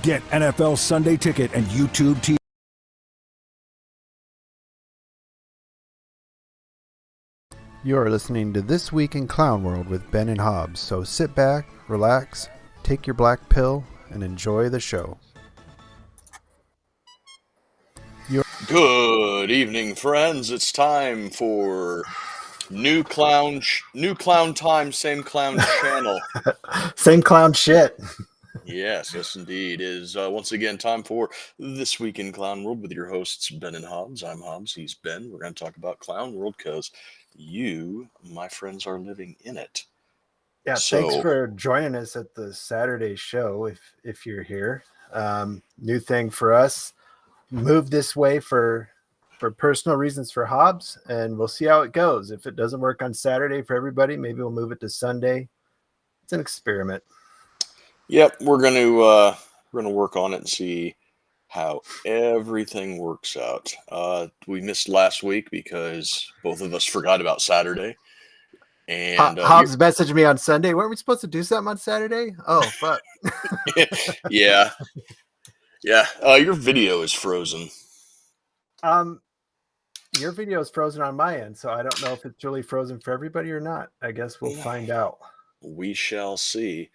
Get NFL Sunday Ticket and YouTube TV. You are listening to This Week in Clown World with Ben and Hobbs, so sit back, relax, take your black pill, and enjoy the show. Good evening, friends. It's time for new clown time, same clown channel. Same clown shit. Yes, indeed. It is once again time for This Week in Clown World with your hosts, Ben and Hobbs. I'm Hobbs, he's Ben. We're going to talk about Clown World because you, my friends, are living in it. Yeah, thanks for joining us at the Saturday show if you're here. New thing for us. Moved this way for personal reasons for Hobbs, and we'll see how it goes. If it doesn't work on Saturday for everybody, maybe we'll move it to Sunday. It's an experiment. Yep, we're gonna work on it and see how everything works out. We missed last week because both of us forgot about Saturday. And Hobbs messaged me on Sunday. Weren't we supposed to do something on Saturday? Oh, fuck. Yeah. Your video is frozen. Your video is frozen on my end, so I don't know if it's really frozen for everybody or not. I guess we'll find out. We shall see.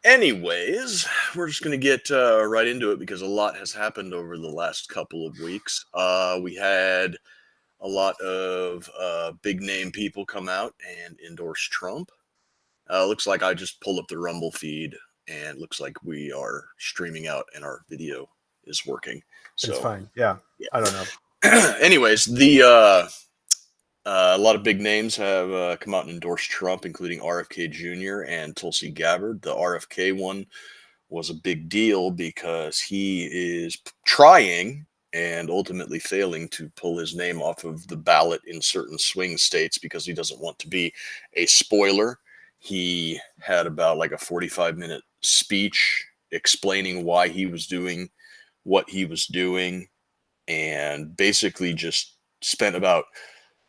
Anyways, we're just going to get right into it because a lot has happened over the last couple of weeks. We had a lot of big name people come out and endorse Trump. Looks like I just pulled up the Rumble feed and looks like we are streaming out and our video is working. So it's fine. Yeah. I don't know. Anyways, a lot of big names have come out and endorsed Trump, including RFK Jr. and Tulsi Gabbard. The RFK one was a big deal because he is trying and ultimately failing to pull his name off of the ballot in certain swing states because he doesn't want to be a spoiler. He had about like a 45-minute speech explaining why he was doing what he was doing and basically just spent about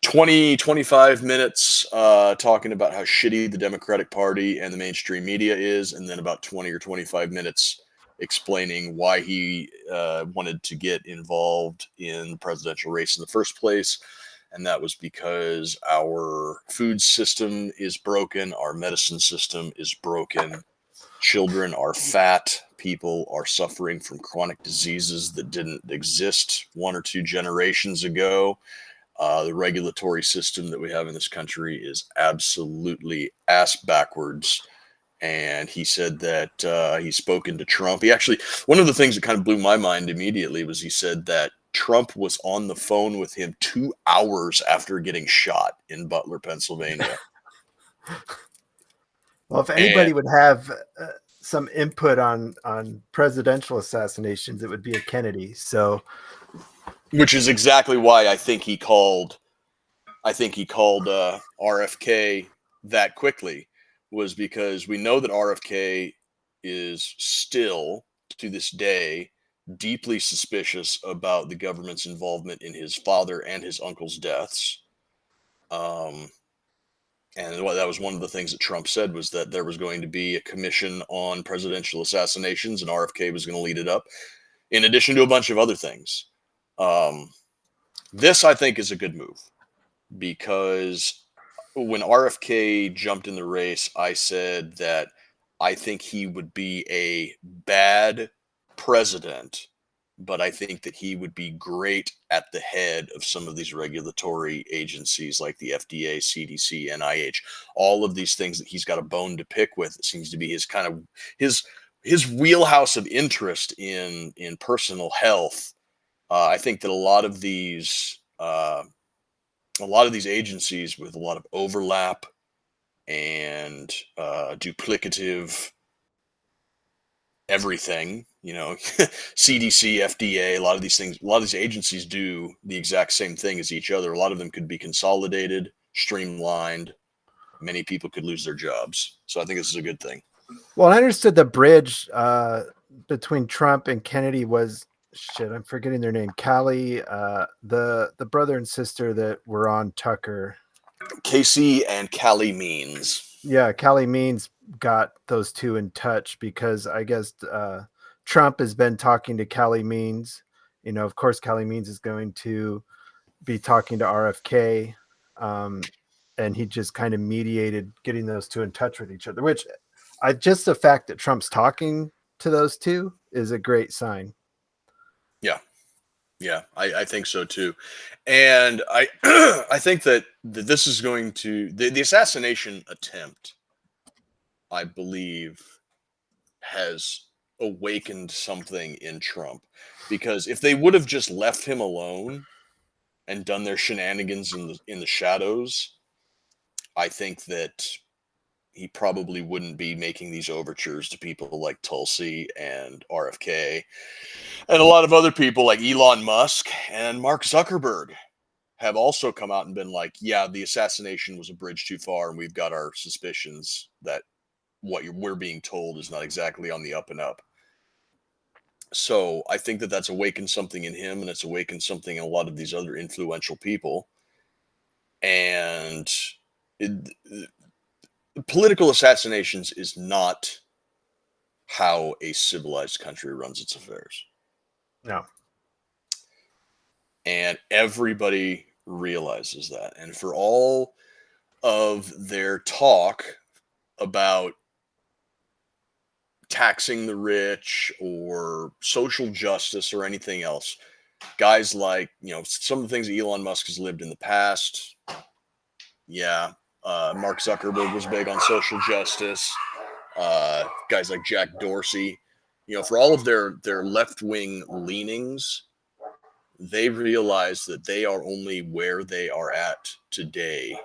25 minutes talking about how shitty the Democratic Party and the mainstream media is, and then about 20 or 25 minutes explaining why he wanted to get involved in the presidential race in the first place. And that was because our food system is broken, our medicine system is broken, children are fat, people are suffering from chronic diseases that didn't exist 1 or 2 generations ago. The regulatory system that we have in this country is absolutely ass backwards. And he said that he's spoken to Trump. He actually, one of the things that kind of blew my mind immediately was he said that Trump was on the phone with him 2 hours after getting shot in Butler, Pennsylvania. Well, if anybody would have some input on presidential assassinations, it would be a Kennedy. So, which is exactly why I think he called RFK that quickly, was because we know that RFK is still to this day deeply suspicious about the government's involvement in his father and his uncle's deaths. And that was one of the things that Trump said, was that there was going to be a commission on presidential assassinations and RFK was going to lead it up, in addition to a bunch of other things. This, I think, is a good move because when RFK jumped in the race, I said that I think he would be a bad president, but I think that he would be great at the head of some of these regulatory agencies like the FDA, CDC, NIH, all of these things that he's got a bone to pick with. It seems to be his kind of his wheelhouse of interest in personal health. I think that a lot of these agencies with a lot of overlap and duplicative everything, CDC, FDA, a lot of these agencies do the exact same thing as each other. A lot of them could be consolidated, streamlined. Many people could lose their jobs. So I think this is a good thing. Well, I understood the bridge between Trump and Kennedy was, I'm forgetting their name. Callie, the brother and sister that were on Tucker. Casey and Callie Means. Yeah, Callie Means got those two in touch because I guess Trump has been talking to Callie Means. Of course, Callie Means is going to be talking to RFK. And he just kind of mediated getting those two in touch with each other, which just the fact that Trump's talking to those two is a great sign. Yeah. Yeah, I think so too. And I I think that this is going to the assassination attempt, I believe, has awakened something in Trump. Because if they would have just left him alone and done their shenanigans in the shadows, I think that he probably wouldn't be making these overtures to people like Tulsi and RFK and a lot of other people like Elon Musk and Mark Zuckerberg have also come out and been like, yeah, the assassination was a bridge too far, and we've got our suspicions that we're being told is not exactly on the up and up. So I think that that's awakened something in him, and it's awakened something in a lot of these other influential people. And it, political assassinations is not how a civilized country runs its affairs. No. And everybody realizes that. And for all of their talk about taxing the rich or social justice or anything else, guys like, some of the things that Elon Musk has lived in the past. Yeah. Mark Zuckerberg was big on social justice. Guys like Jack Dorsey, for all of their left-wing leanings, they realize that they are only where they are at today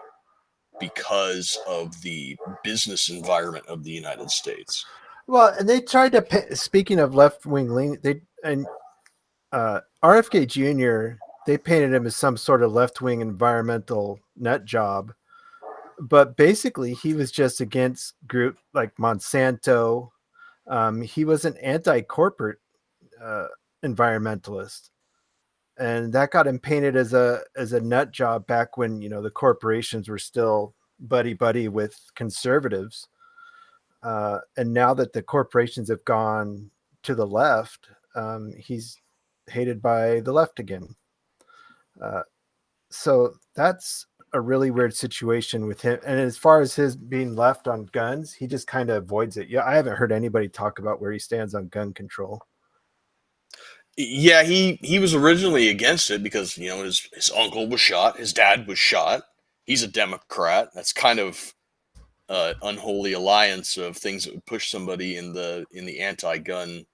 because of the business environment of the United States. Well, and they tried to, speaking of left-wing lean, RFK Jr., they painted him as some sort of left-wing environmental nut job. But basically, he was just against group like Monsanto. He was an anti-corporate environmentalist. And that got him painted as a nut job back when, the corporations were still buddy with conservatives. And now that the corporations have gone to the left, he's hated by the left again. So that's a really weird situation with him. And as far as his being left on guns, he just kind of avoids it. Yeah, I haven't heard anybody talk about where he stands on gun control. Yeah, he was originally against it because his uncle was shot, his dad was shot. He's a Democrat. That's kind of unholy alliance of things that would push somebody in the anti-gun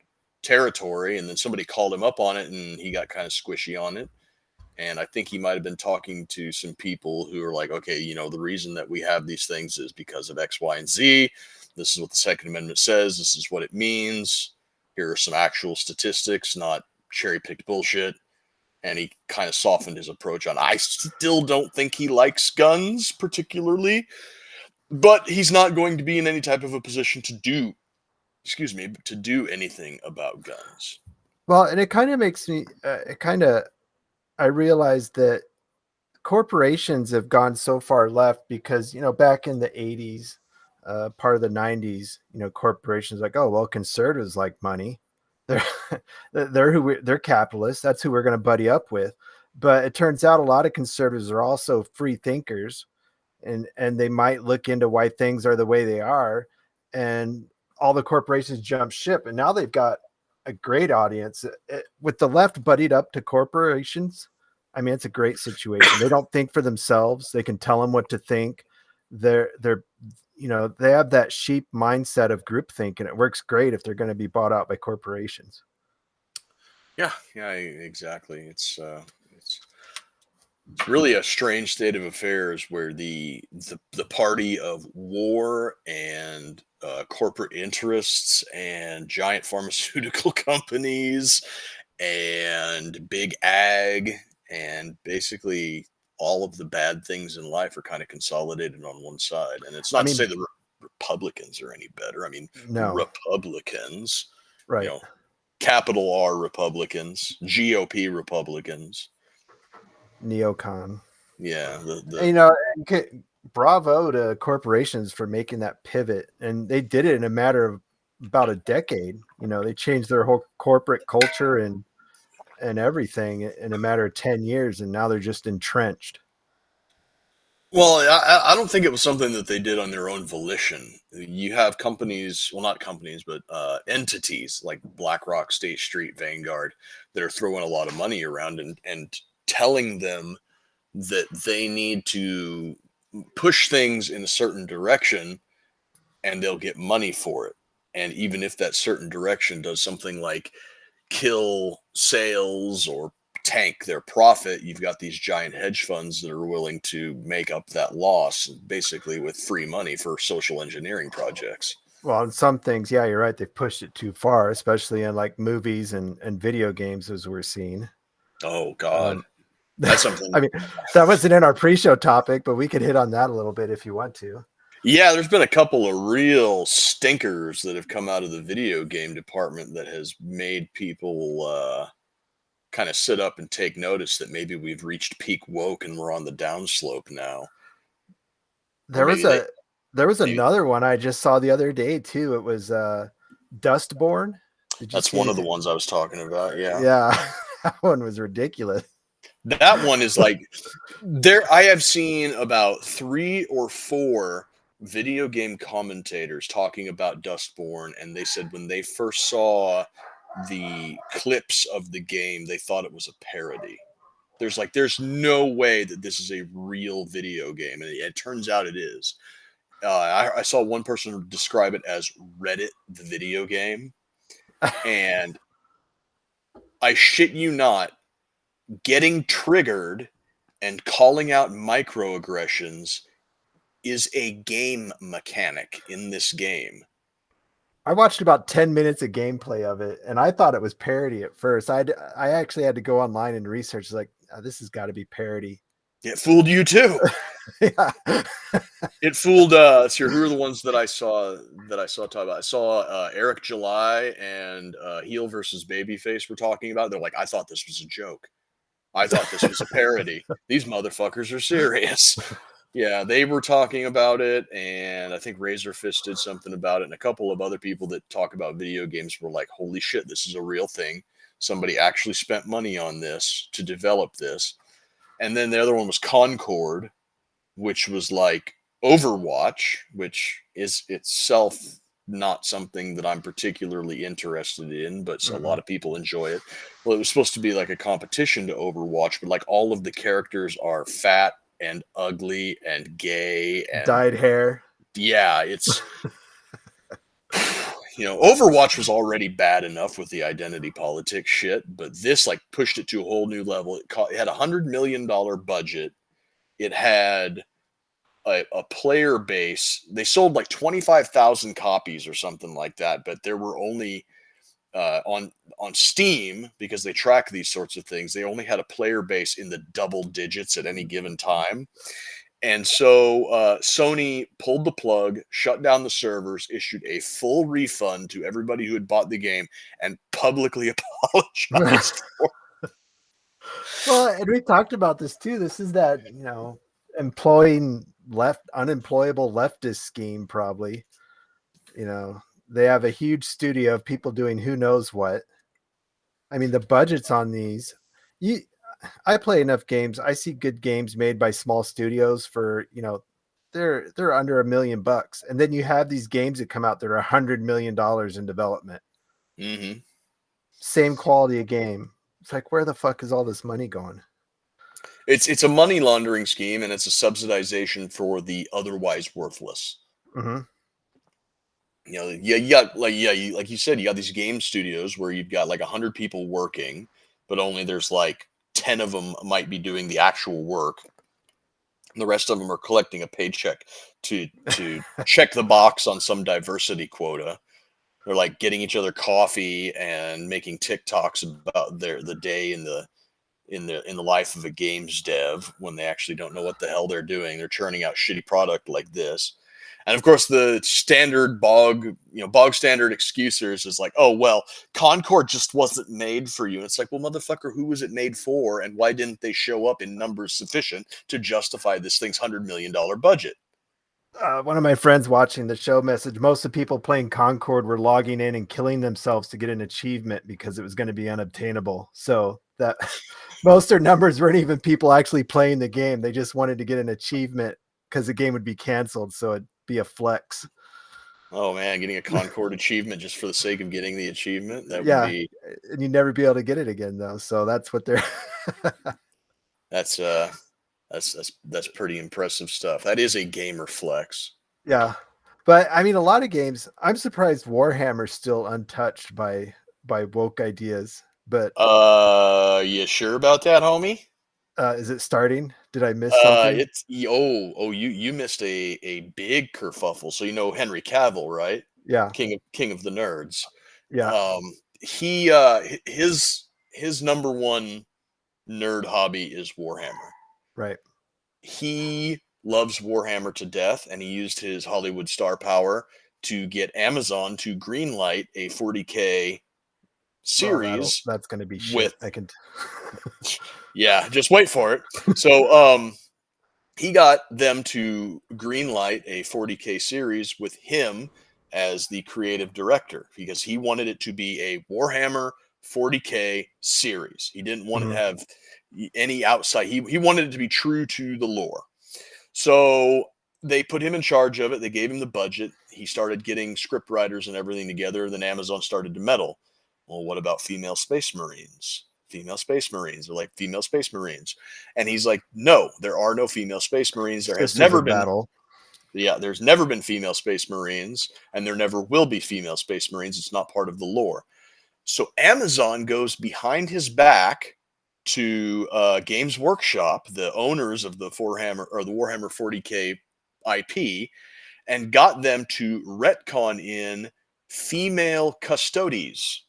territory, and then somebody called him up on it, and he got kind of squishy on it. And I think he might have been talking to some people who are like, okay, the reason that we have these things is because of X, Y, and Z. This is what the Second Amendment says. This is what it means. Here are some actual statistics, not cherry-picked bullshit. And he kind of softened his approach on. I still don't think he likes guns particularly, but he's not going to be in any type of a position to do anything about guns. Well, and it kind of makes me, I realized that corporations have gone so far left because, back in the 80s, part of the 90s, corporations like, oh, well, conservatives like money. They're capitalists. That's who we're going to buddy up with. But it turns out a lot of conservatives are also free thinkers, and they might look into why things are the way they are. And all the corporations jump ship, and now they've got a great audience with the left buddied up to corporations. I mean, it's a great situation. They don't think for themselves. They can tell them what to think. They're they have that sheep mindset of groupthink, and it works great if they're going to be bought out by corporations. Yeah, exactly. It's really a strange state of affairs where the party of war and corporate interests and giant pharmaceutical companies and big ag and basically all of the bad things in life are kind of consolidated on one side. And it's not to say the Republicans are any better. I mean, no. Republicans, right? Capital R Republicans, GOP Republicans, neocon. Yeah, bravo to corporations for making that pivot, and they did it in a matter of about a decade. You know, they changed their whole corporate culture and everything in a matter of 10 years, and now they're just entrenched. Well, I don't think it was something that they did on their own volition. You have companies, well, not companies, but entities like BlackRock, State Street, Vanguard that are throwing a lot of money around and telling them that they need to push things in a certain direction and they'll get money for it. And even if that certain direction does something like kill sales or tank their profit, you've got these giant hedge funds that are willing to make up that loss basically with free money for social engineering projects. Well, in some things, yeah, you're right. They've pushed it too far, especially in like movies and video games, as we're seeing. Oh God. Um, That's something. I mean, that wasn't in our pre-show topic, but we could hit on that a little bit if you want to. Yeah, there's been a couple of real stinkers that have come out of the video game department that has made people kind of sit up and take notice that maybe we've reached peak woke and we're on the downslope now. Or There was maybe a there was maybe another one I just saw the other day too. It was Dustborn. Did you that's see one it? of the ones I was talking about. Yeah. Yeah, that one was ridiculous. That one is like I have seen about 3 or 4 video game commentators talking about Dustborn, and they said when they first saw the clips of the game, they thought it was a parody. There's no way that this is a real video game, and it turns out it is. I saw one person describe it as Reddit the video game, and I shit you not, getting triggered and calling out microaggressions is a game mechanic in this game. I watched about 10 minutes of gameplay of it, and I thought it was parody at first. I actually had to go online and research, like, this has got to be parody. It fooled you too. Yeah. It fooled so who are the ones that I saw talk about? I saw Eric July and Heel versus Babyface were talking about it. They're like, I thought this was a joke. I thought this was a parody. These motherfuckers are serious. Yeah, they were talking about it, and I think Razor Fist did something about it, and a couple of other people that talk about video games were like, holy shit, this is a real thing. Somebody actually spent money on this to develop this. And then the other one was Concord, which was like Overwatch, which is itself not something that I'm particularly interested in, but a lot of people enjoy it. Well, it was supposed to be like a competition to Overwatch, but like all of the characters are fat and ugly and gay and Dyed hair. yeah, it's Overwatch was already bad enough with the identity politics shit, but this like pushed it to a whole new level. It had $100 million budget. It had a player base. They sold like 25,000 copies or something like that, but there were only on Steam, because they track these sorts of things, they only had a player base in the double digits at any given time. And so Sony pulled the plug, shut down the servers, issued a full refund to everybody who had bought the game, and publicly apologized for it. Well, and we talked about this too. This is that, employing unemployable leftist scheme, probably. They have a huge studio of people doing who knows what. I mean, the budgets on these, I play enough games. I see good games made by small studios for, they're under $1 million. And then you have these games that come out that are $100 million in development. Mm-hmm. Same quality of game. It's like, where the fuck is all this money going? It's a money laundering scheme, and it's a subsidization for the otherwise worthless. Mm-hmm. You got like you said, you got these game studios where you've got like 100 people working, but only there's like 10 of them might be doing the actual work. And the rest of them are collecting a paycheck to check the box on some diversity quota. They're like getting each other coffee and making TikToks about the day in the life of a games dev when they actually don't know what the hell they're doing. They're churning out shitty product like this. And of course, the standard bog standard excusers is like, oh, well, Concord just wasn't made for you. And it's like, well, motherfucker, who was it made for? And why didn't they show up in numbers sufficient to justify this thing's $100 million budget? One of my friends watching the show message, most of the people playing Concord were logging in and killing themselves to get an achievement because it was going to be unobtainable. So that most of their numbers weren't even people actually playing the game. They just wanted to get an achievement because the game would be canceled. So it'd be a flex. Oh man, getting a Concord achievement just for the sake of getting the achievement. That would Yeah. be And you'd never be able to get it again though. So that's what they're that's that's pretty impressive stuff. That is a gamer flex. yeah. But I mean, a lot of games, I'm surprised Warhammer's still untouched by woke ideas. But You sure about that, homie? is it starting? Did I miss something? It's you missed a big kerfuffle. So you know Henry Cavill, right? Yeah. King of the nerds. Yeah. He his number one nerd hobby is Warhammer. Right. He loves Warhammer to death, and he used his Hollywood star power to get Amazon to greenlight a 40K series That's going to be shit. with I can. yeah, just wait for it. So he got them to greenlight a 40K series with him as the creative director because he wanted it to be a Warhammer 40K series. He didn't want it to have any outside. He wanted it to be true to the lore. So they put him in charge of it. They gave him the budget. He started getting script writers and everything together. Then Amazon started to meddle. Well, what about female space marines? Female space marines. They're like female space marines. And he's like, no, there are no female space marines. There has never been battle. Yeah, there's never been female space marines, and there never will be female space marines. It's not part of the lore. So Amazon goes behind his back to Games Workshop, the owners of the Warhammer 40K IP, and got them to retcon in female custodies,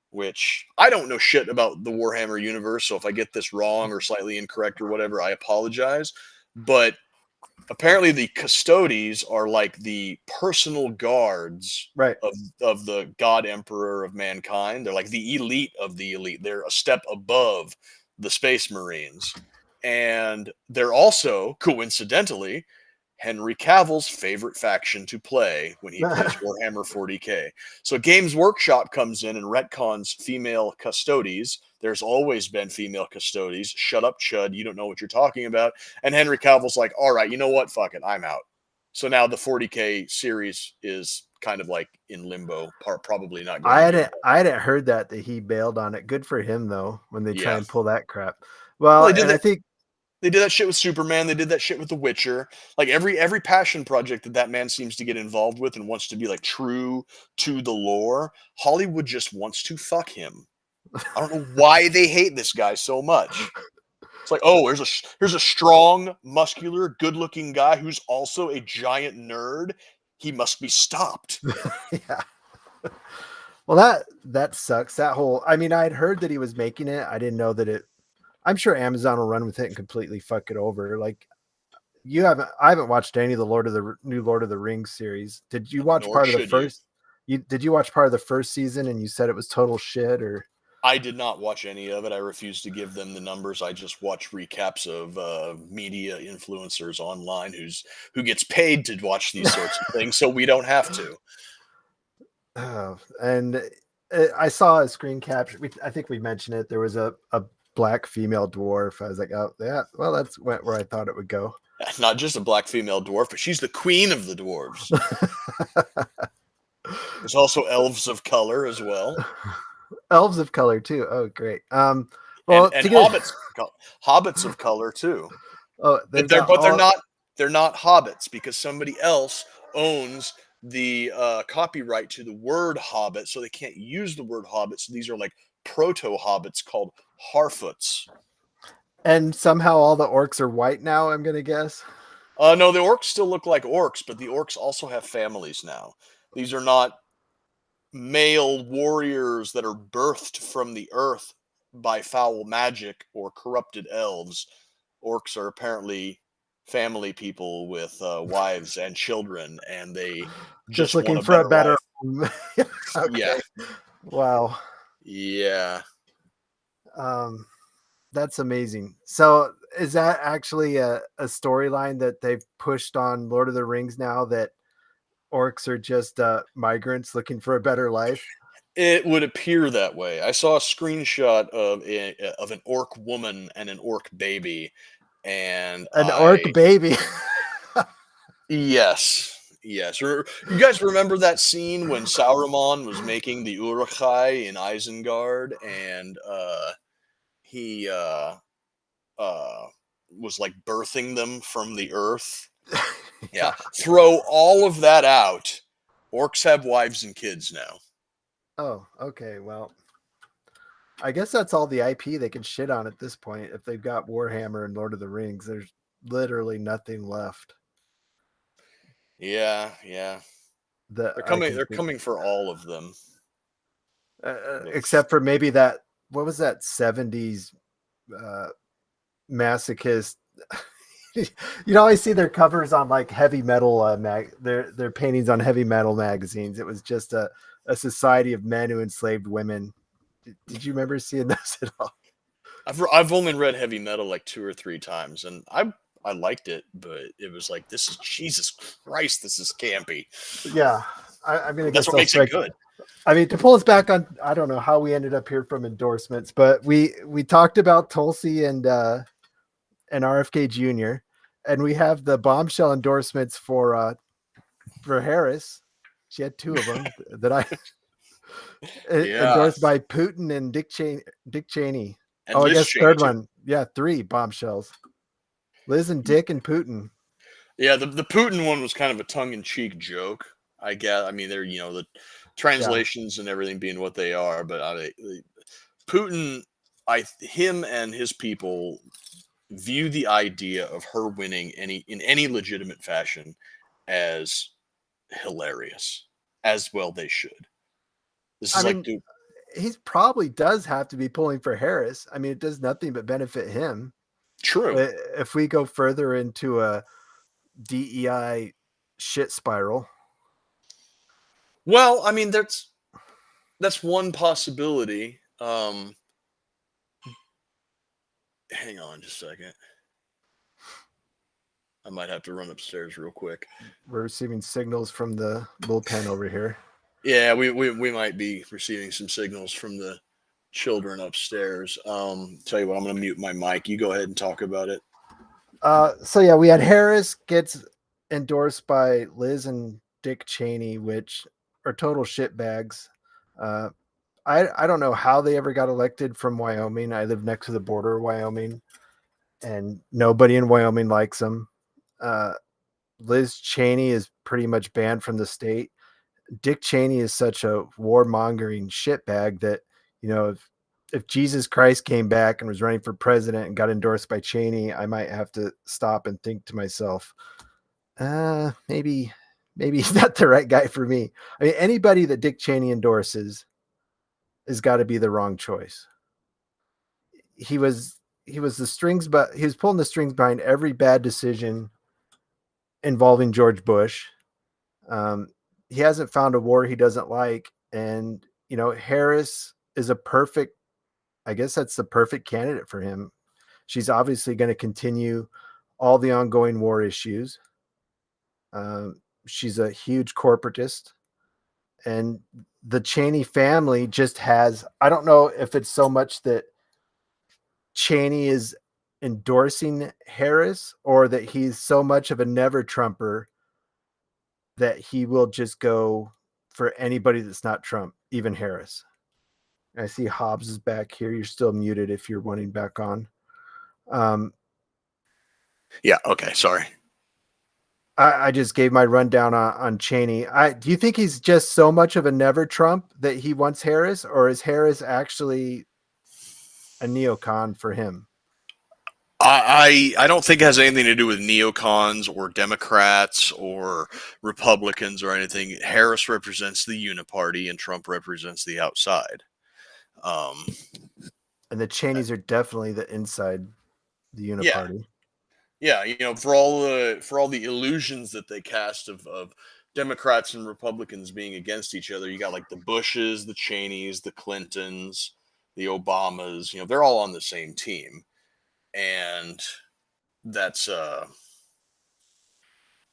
which I don't know shit about the Warhammer universe. So if I get this wrong or slightly incorrect or whatever, I apologize. But apparently the custodies are like the personal guards Right. of the God Emperor of mankind. They're like the elite of the elite. They're a step above the Space Marines. And they're also, coincidentally, Henry Cavill's favorite faction to play when he plays Warhammer 40K. So Games Workshop comes in and retcons female custodies. There's always been female custodies. Shut up, Chud. You don't know what you're talking about. And Henry Cavill's like, all right, you know what? Fuck it. I'm out. So now the 40K series is kind of like in limbo, probably not going I hadn't heard that he bailed on it. Good for him though, when they try Yeah. and pull that crap. Well, Well, they did and that- I think They did that shit with Superman. They did that shit with The Witcher. Like every passion project that man seems to get involved with and wants to be like true to the lore, Hollywood just wants to fuck him. I don't know why they hate this guy so much. It's like, oh, here's a strong, muscular, good-looking guy who's also a giant nerd. He must be stopped. yeah. Well, that sucks. That whole, I mean, I'd heard that he was making it. I didn't know that I'm sure Amazon will run with it and completely fuck it over. Like I haven't watched any of the new Lord of the Rings series. Did you watch part of the first? Did you watch part of the first season and you said it was total shit? Or I did not watch any of it. I refuse to give them the numbers. I just watch recaps of media influencers online who gets paid to watch these sorts of things, so we don't have to. And I saw a screen capture. I think we mentioned it. There was a black female dwarf. I was like, oh yeah, well that's where I thought it would go. Not just a black female dwarf, but she's the queen of the dwarves. There's also elves of color as well. Elves of color too. Oh, great. Well, and hobbits of color too. Oh, they're not hobbits because somebody else owns the copyright to the word hobbit, so they can't use the word hobbit. So these are like proto hobbits called Harfoots. And somehow all the orcs are white now, I'm gonna guess. No, the orcs still look like orcs, but the orcs also have families now. These are not male warriors that are birthed from the earth by foul magic or corrupted elves. Orcs are apparently family people with wives and children, and they just looking for a better okay. Yeah. Wow. Yeah. That's amazing. So is that actually a storyline that they've pushed on Lord of the Rings now, that orcs are just migrants looking for a better life? It would appear that way. I saw a screenshot of an orc woman and an orc baby, and An orc baby. yes. You guys remember that scene when Sauron was making the Uruk-hai in Isengard, and he uh, was like birthing them from the earth? Yeah. Yeah. Throw all of that out. Orcs have wives and kids now. Oh, okay. Well, I guess that's all the IP they can shit on at this point. If they've got Warhammer and Lord of the Rings, there's literally nothing left Yeah. that They're I coming. can They're think, coming for all of them. except for maybe that. What was that 70s uh, masochist? I see their covers on like heavy metal their paintings on heavy metal magazines. It was just a society of men who enslaved women. Did you remember seeing those at all? I've only read heavy metal like 2 or 3 times, and I liked it, but it was like, this is Jesus Christ, this is campy. Yeah, I mean, I That's guess what I'll makes it strike. good. I mean, to pull us back on, I don't know how we ended up here from endorsements, but we talked about Tulsi and RFK Jr. and we have the bombshell endorsements for Harris. She had two of them that I Yeah, endorsed by Putin and Dick Cheney. and Oh, I Liz guess Cheney third too. one. Yeah, three bombshells. Liz and Dick and Putin. Yeah, the Putin one was kind of a tongue in cheek joke. I guess. I mean, they're the Yeah. translations and everything being what they are, but Putin, him and his people view the idea of her winning in any legitimate fashion as hilarious. As well they should. This I is like, mean, dude, he's probably does have to be pulling for Harris. I mean, it does nothing but benefit him. true. If we go further into a DEI shit spiral. Well, I mean, that's one possibility. Hang on just a second. I might have to run upstairs real quick. We're receiving signals from the bullpen over here. Yeah, we might be receiving some signals from the children upstairs. Tell you what, I'm gonna mute my mic. You go ahead and talk about it. So yeah, we had Harris gets endorsed by Liz and Dick Cheney, which are total shitbags. I don't know how they ever got elected from Wyoming. I live next to the border of Wyoming, and nobody in Wyoming likes them. Liz Cheney is pretty much banned from the state. Dick Cheney is such a warmongering shitbag that, if Jesus Christ came back and was running for president and got endorsed by Cheney, I might have to stop and think to myself, maybe he's not the right guy for me. I mean, anybody that Dick Cheney endorses has got to be the wrong choice. He was the strings, but he was pulling the strings behind every bad decision involving George Bush. He hasn't found a war he doesn't like. And, Harris is I guess that's the perfect candidate for him. She's obviously going to continue all the ongoing war issues. She's a huge corporatist. And the Cheney family just has, I don't know if it's so much that Cheney is endorsing Harris or that he's so much of a never Trumper that he will just go for anybody that's not Trump, even Harris. I see Hobbs is back here. You're still muted if you're wanting back on. Yeah. Okay. Sorry. I just gave my rundown on Cheney. Do you think he's just so much of a never Trump that he wants Harris, or is Harris actually a neocon for him? I don't think it has anything to do with neocons or Democrats or Republicans or anything. Harris represents the uniparty and Trump represents the outside. And the Cheneys are definitely the inside the Yeah. uniparty. Yeah, for all the illusions that they cast of Democrats and Republicans being against each other, you got like the Bushes, the Cheneys, the Clintons, the Obamas. They're all on the same team. and that's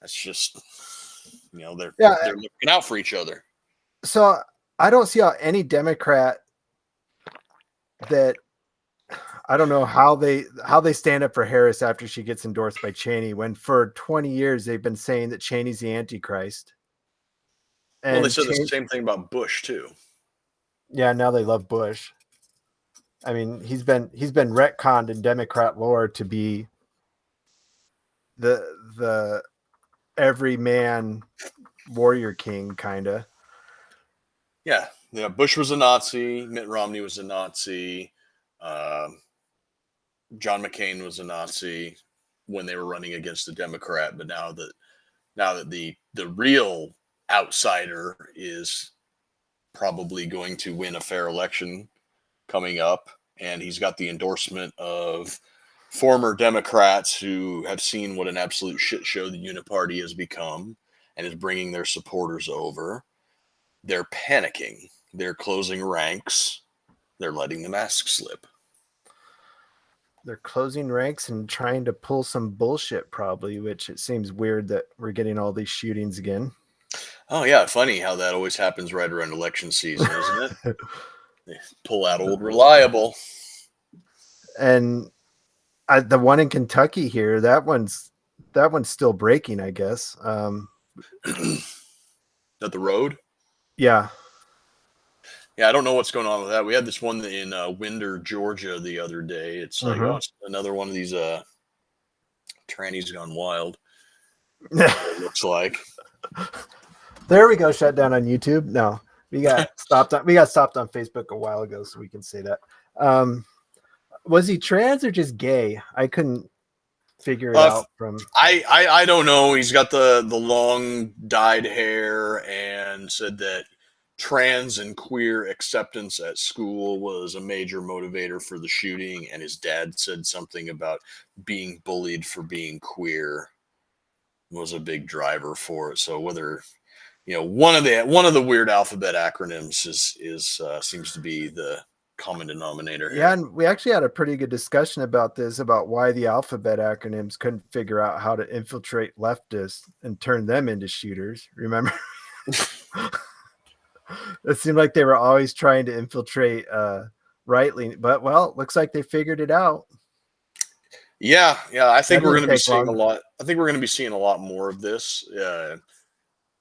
just, they're looking out for each other. So I don't see how any Democrat that I don't know how they stand up for Harris after she gets endorsed by Cheney, when for 20 years they've been saying that Cheney's the Antichrist. And they said the same thing about Bush too. Yeah, now they love Bush. I mean, he's been retconned in Democrat lore to be the everyman warrior king, kind of. Yeah, Bush was a Nazi. Mitt Romney was a Nazi. John McCain was a Nazi when they were running against the Democrat. But now that the real outsider is probably going to win a fair election coming up, and he's got the endorsement of former Democrats who have seen what an absolute shit show the Uniparty has become and is bringing their supporters over. They're panicking. They're closing ranks. They're letting the mask slip. They're closing ranks and trying to pull some bullshit, probably, which it seems weird that we're getting all these shootings again. Oh, yeah. Funny how that always happens right around election season, isn't it? They pull out old reliable. And the one in Kentucky here, that one's still breaking, I guess. At the road? Yeah. Yeah, I don't know what's going on with that. We had this one in Winder, Georgia the other day. It's like, it's another one of these trannies gone wild. It looks like. There we go. Shut down on YouTube. No, we got stopped on Facebook a while ago, so we can say that. Was he trans or just gay? I couldn't figure it out from. I don't know. He's got the long dyed hair and said that trans and queer acceptance at school was a major motivator for the shooting, and his dad said something about being bullied for being queer was a big driver for it. So whether one of the weird alphabet acronyms is seems to be the common denominator here. Yeah, and we actually had a pretty good discussion about this, about why the alphabet acronyms couldn't figure out how to infiltrate leftists and turn them into shooters. Remember? It seemed like they were always trying to infiltrate right-leaning, but looks like they figured it out. Yeah. I think we're going to be seeing a lot. I think we're going to be seeing a lot more of this.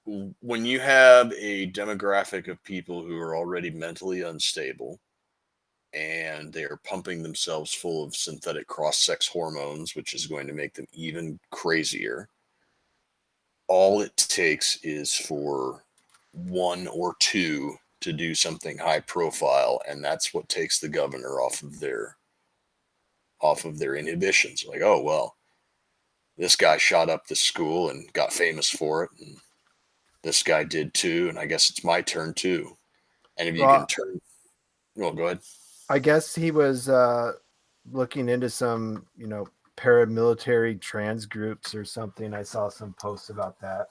When you have a demographic of people who are already mentally unstable and they are pumping themselves full of synthetic cross-sex hormones, which is going to make them even crazier, all it takes is for one or two to do something high profile, and that's what takes the governor off of their inhibitions. Like, oh well, this guy shot up this school and got famous for it, and this guy did too, and I guess it's my turn too. And if you can turn, go ahead. I guess he was looking into some paramilitary trans groups or something. I saw some posts about that.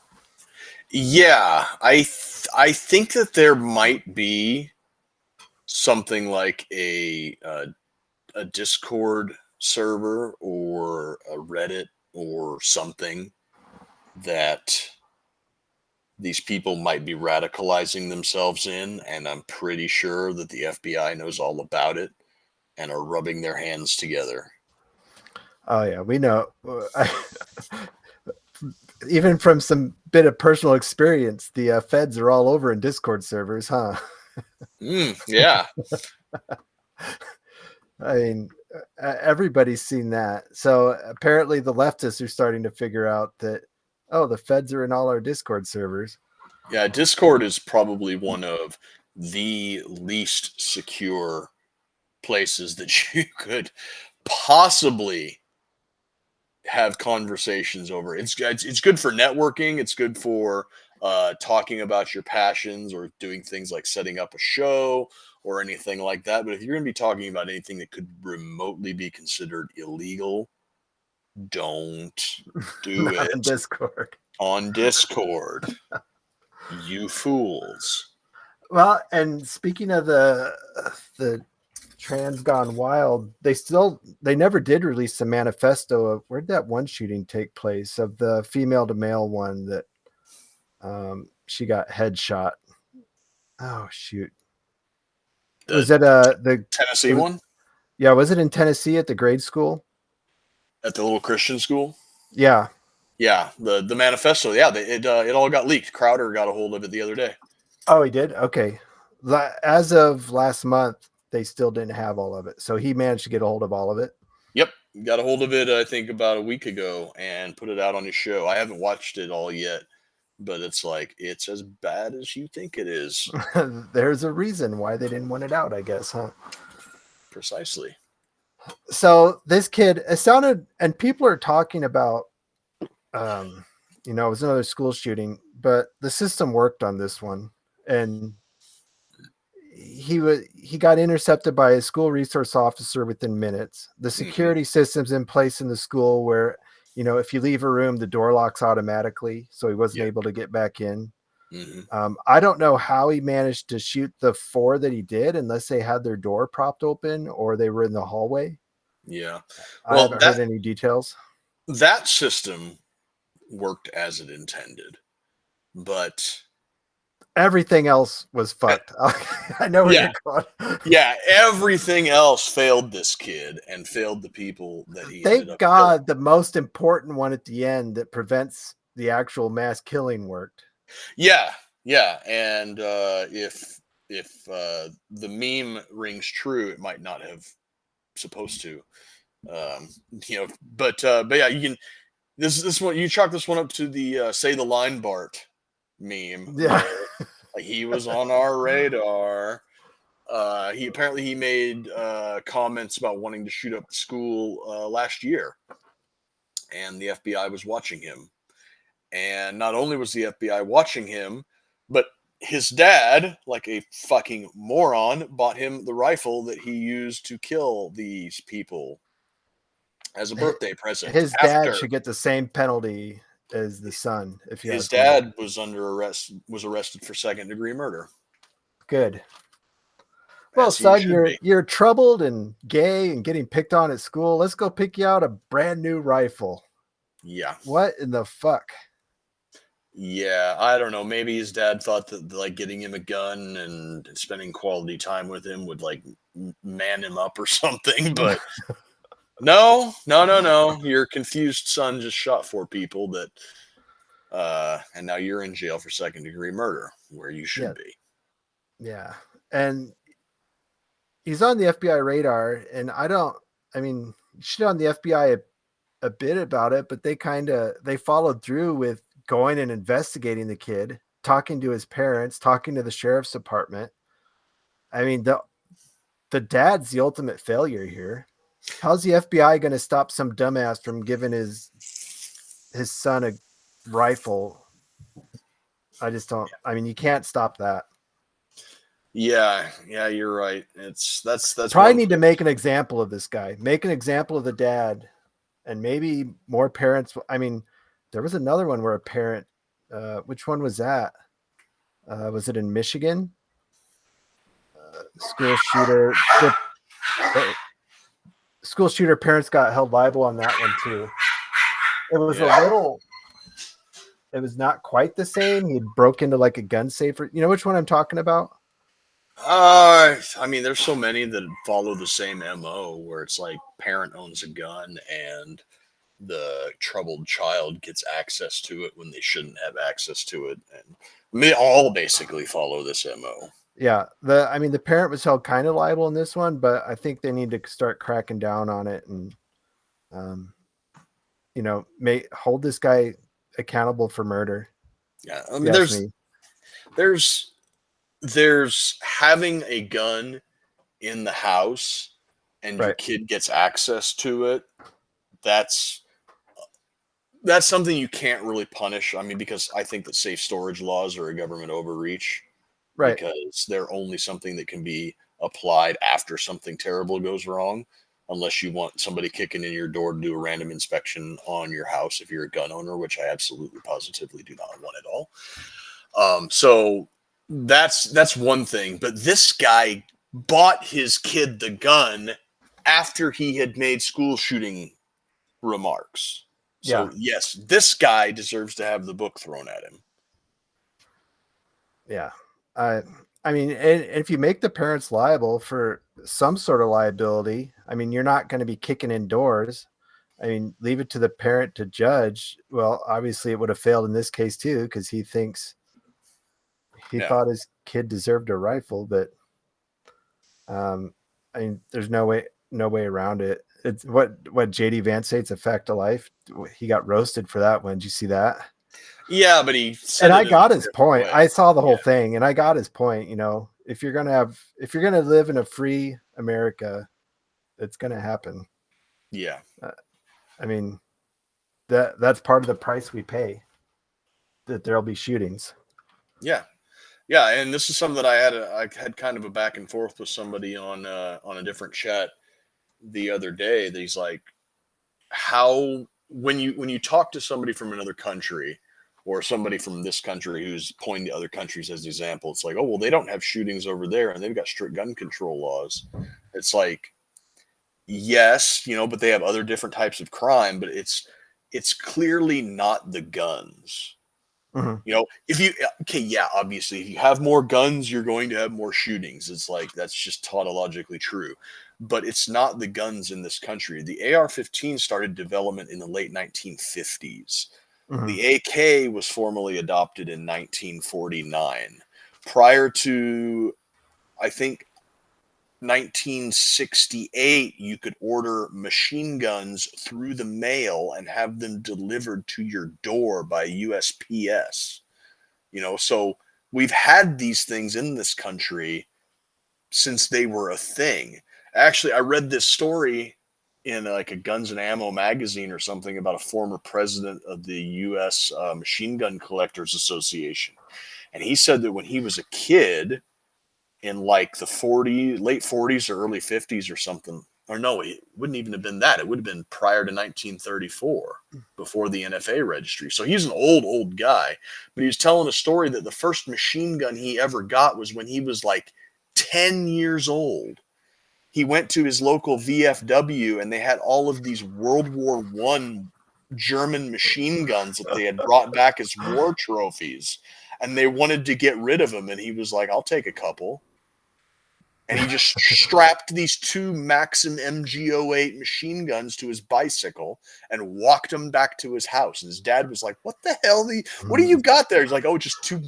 Yeah, I think that there might be something like a Discord server or a Reddit or something that these people might be radicalizing themselves in, and I'm pretty sure that the FBI knows all about it and are rubbing their hands together. Oh yeah, we know. Even from some bit of personal experience, the feds are all over in Discord servers, huh? Yeah. I mean, everybody's seen that. So apparently the leftists are starting to figure out that, the feds are in all our Discord servers. Yeah, Discord is probably one of the least secure places that you could possibly have conversations over. It's good for networking. It's good for talking about your passions or doing things like setting up a show or anything like that. But if you're going to be talking about anything that could remotely be considered illegal, don't do it on Discord. You fools. Well, and speaking of the Trans Gone Wild, they never did release the manifesto of where'd that one shooting take place of the female to male one that she got headshot. Oh shoot. Was it the Tennessee one? Yeah, was it in Tennessee at the grade school? At the little Christian school? Yeah. Yeah, the manifesto. Yeah, it all got leaked. Crowder got a hold of it the other day. Oh, he did? Okay. As of last month, they still didn't have all of it. So he managed to get a hold of all of it. Yep, got a hold of it, I think, about a week ago and put it out on his show. I haven't watched it all yet, but it's like, it's as bad as you think it is. There's a reason why they didn't want it out, I guess, huh? Precisely. So this kid, it sounded, and people are talking about, it was another school shooting, but the system worked on this one. And he got intercepted by a school resource officer within minutes. The security systems in place in the school where, if you leave a room, the door locks automatically. So he wasn't able to get back in. I don't know how he managed to shoot the 4 that he did, unless they had their door propped open or they were in the hallway. Yeah. Well, I haven't heard any details. That system worked as it intended, but everything else was fucked. I know where you're going. Yeah, everything else failed this kid and failed the people that he Thank God the most important one at the end that prevents the actual mass killing worked. Yeah. And if the meme rings true, it might not have supposed to. But yeah, you can this one, you chalk this one up to the say the line Bart meme. Yeah. He was on our radar. He made comments about wanting to shoot up the school last year, and the FBI was watching him. And not only was the FBI watching him, but his dad, like a fucking moron, bought him the rifle that he used to kill these people as a birthday present. His dad should get the same penalty as the son. If his dad was arrested for second-degree murder. Good. Well, son, you're troubled and gay and getting picked on at school. Let's go pick you out a brand new rifle. Yeah. What in the fuck? Yeah, I don't know. Maybe his dad thought that like getting him a gun and spending quality time with him would like man him up or something. But no. Your confused son just shot 4 people and now you're in jail for second-degree murder, where you should be. Yeah, and he's on the FBI radar, and you should on the FBI a bit about it, but they followed through with going and investigating the kid, talking to his parents, talking to the sheriff's department. I mean, the dad's the ultimate failure here. How's the FBI going to stop some dumbass from giving his son a rifle? I just don't. I mean, you can't stop that. Yeah, you're right. That's probably need to make an example of this guy. Make an example of the dad, and maybe more parents. I mean, there was another one where a parent. Which one was that? Was it in Michigan? School shooter. School shooter parents got held liable on that one too. It was it was not quite the same. He broke into like a gun safe. You know which one I'm talking about? I mean, there's so many that follow the same MO, where it's like parent owns a gun and the troubled child gets access to it when they shouldn't have access to it. And they all basically follow this MO. Yeah. The parent was held kind of liable in this one, but I think they need to start cracking down on it and, hold this guy accountable for murder. Yeah. I mean, there's having a gun in the house and your kid gets access to it. That's something you can't really punish. I mean, because I think that safe storage laws are a government overreach. Right. Because they're only something that can be applied after something terrible goes wrong, unless you want somebody kicking in your door to do a random inspection on your house if you're a gun owner, which I absolutely positively do not want at all. So that's one thing. But this guy bought his kid the gun after he had made school shooting remarks. So, yes, this guy deserves to have the book thrown at him. Yeah. I mean, and if you make the parents liable for some sort of liability, I mean, you're not going to be kicking indoors. I mean, leave it to the parent to judge. Well, obviously it would have failed in this case too, because he thought his kid deserved a rifle, but I mean, there's no way around it. It's what JD Vance say, it's a fact of life. He got roasted for that one. Did you see that? Yeah, but he said and it I in got a his different point. way. I saw the whole thing, and I got his point. You know, if you're gonna live in a free America, it's gonna happen. Yeah. I mean, that's part of the price we pay. That there'll be shootings. Yeah. Yeah, and this is something that I had kind of a back and forth with somebody on a different chat the other day. That he's like, how when you talk to somebody from another country or somebody from this country who's pointing to other countries as an example, it's like, oh well, they don't have shootings over there and they've got strict gun control laws. It's like, yes, but they have other different types of crime, but it's clearly not the guns. Mm-hmm. Obviously, if you have more guns, you're going to have more shootings. It's like, that's just tautologically true. But it's not the guns in this country. The AR-15 started development in the late 1950s. Mm-hmm. The AK was formally adopted in 1949. Prior to, I think, 1968, you could order machine guns through the mail and have them delivered to your door by USPS. So we've had these things in this country since they were a thing. Actually, I read this story in like a Guns and Ammo magazine or something about a former president of the U.S. Machine Gun Collectors Association. And he said that when he was a kid in like the late 40s or early 50s or something, or no, it wouldn't even have been that. It would have been prior to 1934, before the NFA registry. So he's an old guy, but he was telling a story that the first machine gun he ever got was when he was like 10 years old. He went to his local VFW and they had all of these World War I German machine guns that they had brought back as war trophies. And they wanted to get rid of them. And he was like, I'll take a couple. And he just strapped these two Maxim MG08 machine guns to his bicycle and walked them back to his house. And his dad was like, what the hell? What do you got there? He's like, oh, just two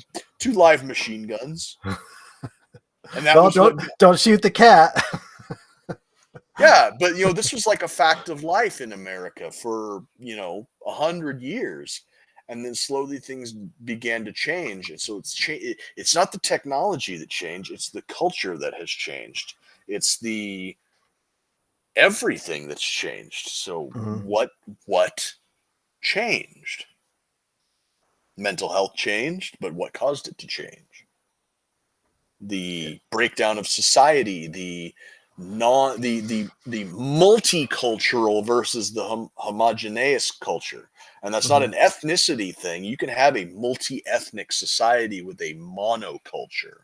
live machine guns. And that don't shoot the cat. Yeah, but this was like a fact of life in America for 100 years, and then slowly things began to change. And so it's not the technology that changed; it's the culture that has changed. It's the everything that's changed. So what changed? Mental health changed, but what caused it to change? The breakdown of society, the multicultural versus the homogeneous culture. And that's not an ethnicity thing. You can have a multi-ethnic society with a monoculture.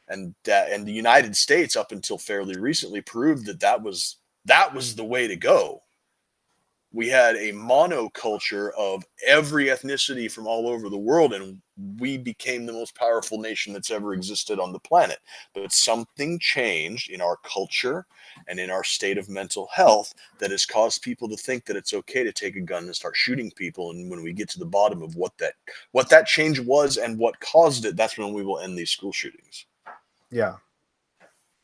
And the United States, up until fairly recently, proved that was the way to go. We had a monoculture of every ethnicity from all over the world, and we became the most powerful nation that's ever existed on the planet. But something changed in our culture and in our state of mental health that has caused people to think that it's okay to take a gun and start shooting people. And when we get to the bottom of what that change was and what caused it, that's when we will end these school shootings. Yeah.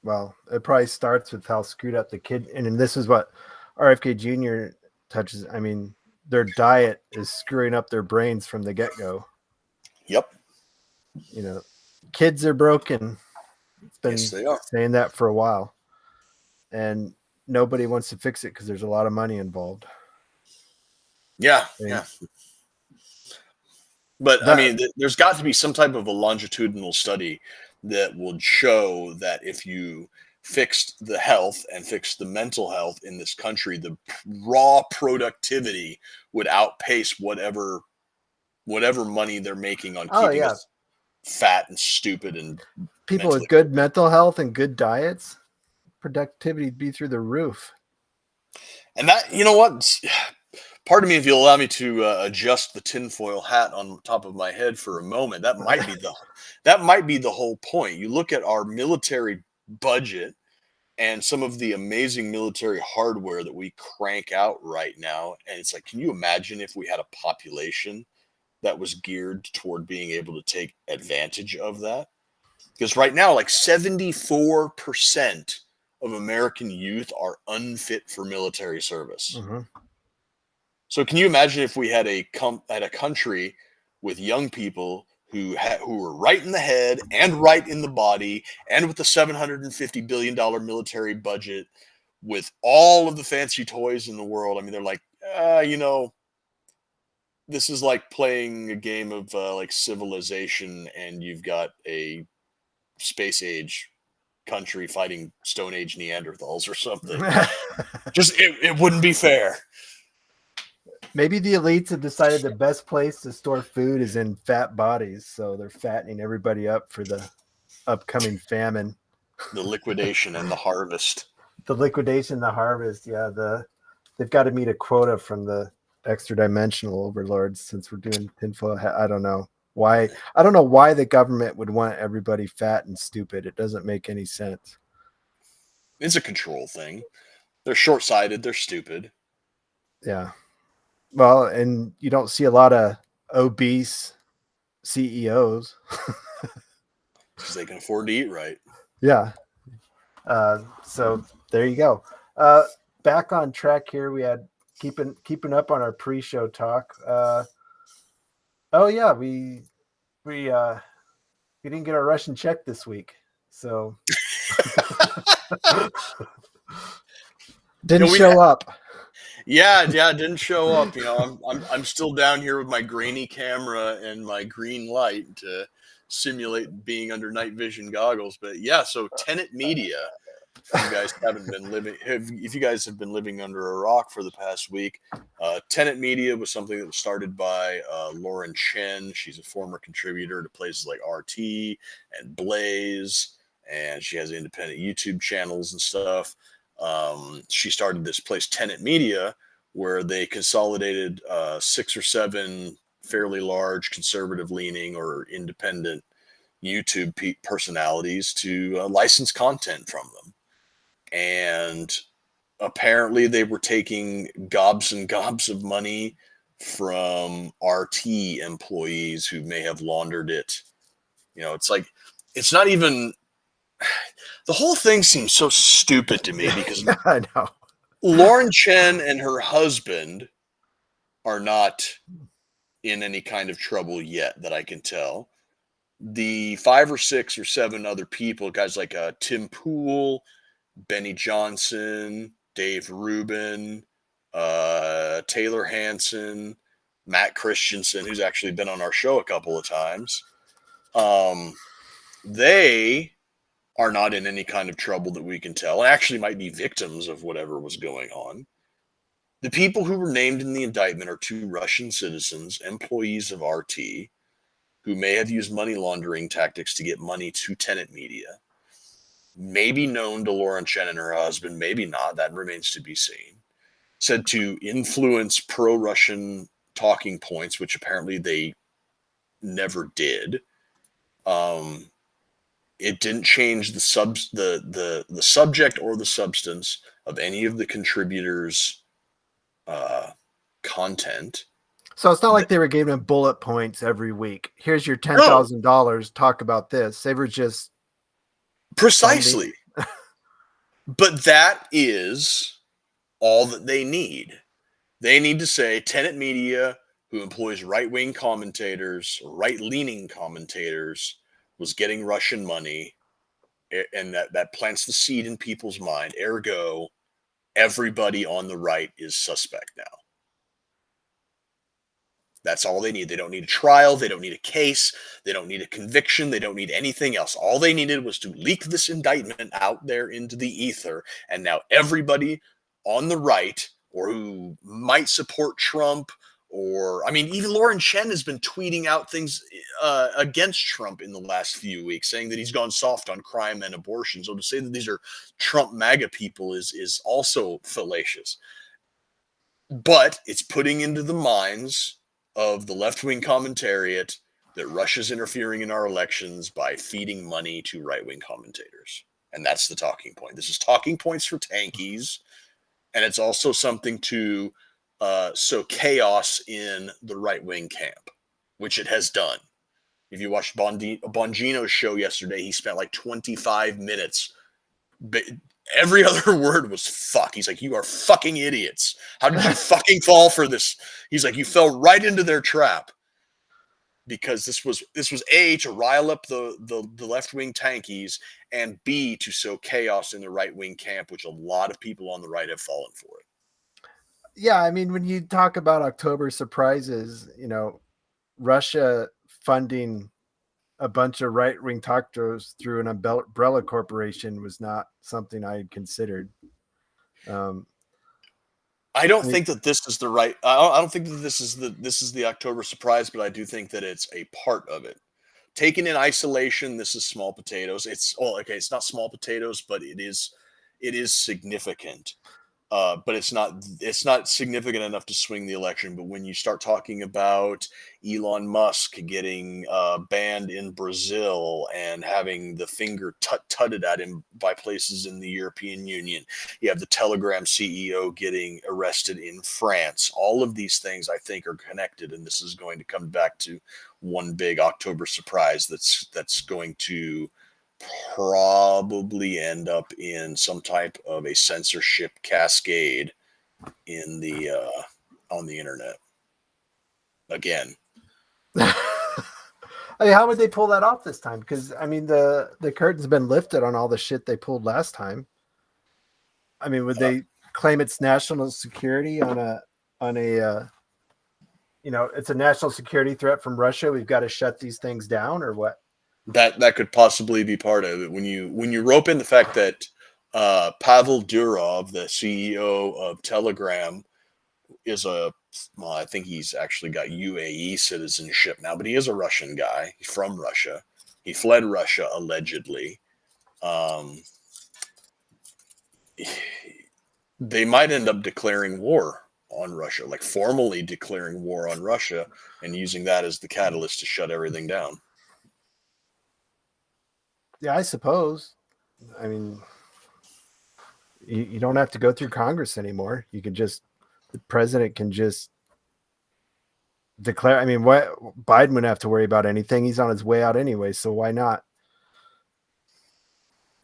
Well, it probably starts with how screwed up the kid. And this is what RFK Jr. touches. I mean, their diet is screwing up their brains from the get-go. Yep. Kids are broken. It's been Yes, they are. saying that for a while. And nobody wants to fix it because there's a lot of money involved. Yeah. Yeah. But there's got to be some type of a longitudinal study that would show that if you fixed the health and fixed the mental health in this country, the raw productivity would outpace whatever money they're making on keeping us fat and stupid and people with good mental health and good diets, productivity would be through the roof. And that, you know what? Pardon me if you'll allow me to adjust the tinfoil hat on top of my head for a moment. That might be the whole point. You look at our military budget and some of the amazing military hardware that we crank out right now, and it's like, can you imagine if we had a population that was geared toward being able to take advantage of that? Because right now, like 74% of American youth are unfit for military service. Mm-hmm. So can you imagine if we had a country with young people who were right in the head and right in the body, and with the $750 billion military budget, with all of the fancy toys in the world? I mean, they're like, this is like playing a game of like Civilization, and you've got a space age country fighting Stone Age Neanderthals or something. Just it wouldn't be fair. Maybe the elites have decided the best place to store food is in fat bodies, so they're fattening everybody up for the upcoming famine. The liquidation and the harvest. The liquidation, the harvest. Yeah, they've got to meet a quota from the extra dimensional overlords since we're doing tinfoil hat. I don't know why. I don't know why the government would want everybody fat and stupid. It doesn't make any sense. It's a control thing. They're short-sighted. They're stupid. Yeah. Well, and you don't see a lot of obese CEOs. Because they can afford to eat right. Yeah. So there you go. Back on track here. We had keeping up on our pre-show talk. Oh yeah, we didn't get our Russian check this week, so didn't show up. Yeah, didn't show up. I'm still down here with my grainy camera and my green light to simulate being under night vision goggles. But yeah, so Tenet Media. If you guys have been living under a rock for the past week, Tenet Media was something that was started by Lauren Chen. She's a former contributor to places like RT and Blaze, and she has independent YouTube channels and stuff. She started this place, Tenet Media, where they consolidated 6 or 7 fairly large conservative leaning or independent YouTube personalities to license content from them. And apparently they were taking gobs and gobs of money from RT employees who may have laundered it. It's like, it's not even, the whole thing seems so stupid to me because I know. Lauren Chen and her husband are not in any kind of trouble yet that I can tell. The 5 or 6 or 7 other people, guys like Tim Pool, Benny Johnson, Dave Rubin, Taylor Hansen, Matt Christensen, who's actually been on our show a couple of times. They are not in any kind of trouble that we can tell, and actually might be victims of whatever was going on. The people who were named in the indictment are 2 Russian citizens, employees of RT, who may have used money laundering tactics to get money to Tenet Media. Maybe known to Lauren Chen and her husband, maybe not. That remains to be seen. Said to influence pro-Russian talking points, which apparently they never did. It didn't change the subject or the substance of any of the contributors' content. So it's not like they were giving them bullet points every week. Here's your $10,000. Talk about this. They were just precisely. But that is all that they need. They need to say Tenet Media, who employs right-wing commentators, right-leaning commentators, was getting Russian money, and that plants the seed in people's mind. Ergo, everybody on the right is suspect now. That's all they need. They don't need a trial. They don't need a case. They don't need a conviction. They don't need anything else. All they needed was to leak this indictment out there into the ether. And now everybody on the right, or who might support Trump, or I mean, even Lauren Chen has been tweeting out things against Trump in the last few weeks, saying that he's gone soft on crime and abortion. So to say that these are Trump MAGA people is also fallacious. But it's putting into the minds of the left-wing commentariat that Russia's interfering in our elections by feeding money to right-wing commentators. And that's the talking point. This is talking points for tankies, and it's also something to sow chaos in the right-wing camp, which it has done. If you watched Bongino's show yesterday, he spent like 25 minutes. Every other word was fuck. He's like, you are fucking idiots. How did you fucking fall for this? He's like, you fell right into their trap. Because this was A, to rile up the left-wing tankies, and B, to sow chaos in the right-wing camp, which a lot of people on the right have fallen for it. Yeah, I mean, when you talk about October surprises, Russia funding a bunch of right-wing talkers through an umbrella corporation was not something I had considered. I don't think that this is the right. I don't think that this is the October surprise, but I do think that it's a part of it. Taken in isolation, this is small potatoes. It's not small potatoes, but it is significant. But it's not significant enough to swing the election. But when you start talking about Elon Musk getting banned in Brazil and having the finger tutted at him by places in the European Union, you have the Telegram CEO getting arrested in France. All of these things, I think, are connected, and this is going to come back to one big October surprise that's going to probably end up in some type of a censorship cascade in the on the internet again. I mean, how would they pull that off this time? Because I mean, the curtain's been lifted on all the shit they pulled last time. I mean, would they claim it's national security on a it's a national security threat from Russia? We've got to shut these things down, or what? That could possibly be part of it. When you rope in the fact that Pavel Durov, the CEO of Telegram, is I think he's actually got UAE citizenship now, but he is a Russian guy. He's from Russia. He fled Russia allegedly. They might end up declaring war on Russia, like formally declaring war on Russia and using that as the catalyst to shut everything down. Yeah, I suppose. I mean, you don't have to go through Congress anymore. You can the president can just declare. I mean, what Biden wouldn't have to worry about anything. He's on his way out anyway, so why not?